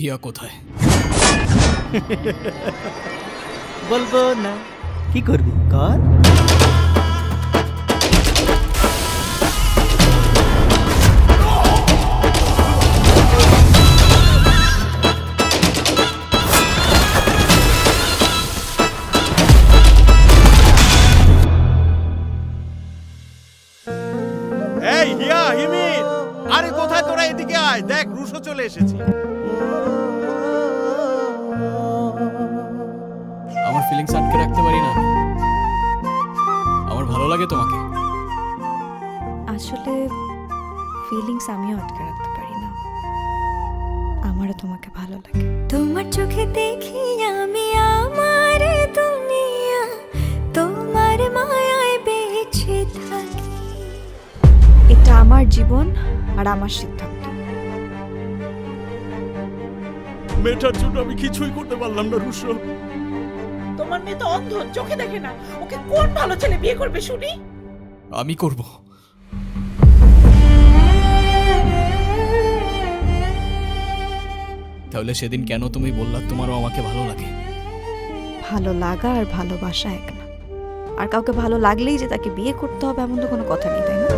হিয়া কোথায়? বলবো না। কি করবি কর। এই হিয়া, হিমির, আরে কোথায় তোরা? এদিকে আয়, দেখ রুশো চলে এসেছে। আমার ফিলিংস আটকে রাখতে পারি না। আমার ভালো লাগে তোমাকে। আসলে ফিলিংস আমিও আটকে রাখতে পারি না। আমারও তোমাকে ভালো লাগে। তোমার চোখে দেখি আমি আমার দুনিয়া, তোমার মায়ায় বেঁচে থাকি। এটা আমার জীবন আর আমার সিদ্ধান্ত। মেয়েটার জন্য আমি কিছুই করতে পারলাম না রুশো। তোমার মেয়ে তো অন্ধ, চোখে দেখে না। ওকে কোন ভালো ছেলে বিয়ে করবে শুনি? আমি করব। তাহলে সেদিন কেন তুমি বললা তোমারও আমাকে ভালো লাগে? ভালো লাগা আর ভালোবাসা এক না। আর কাউকে ভালো লাগলেই যে তাকে বিয়ে করতে হবে এমন তো কোনো কথা নেই, তাই না?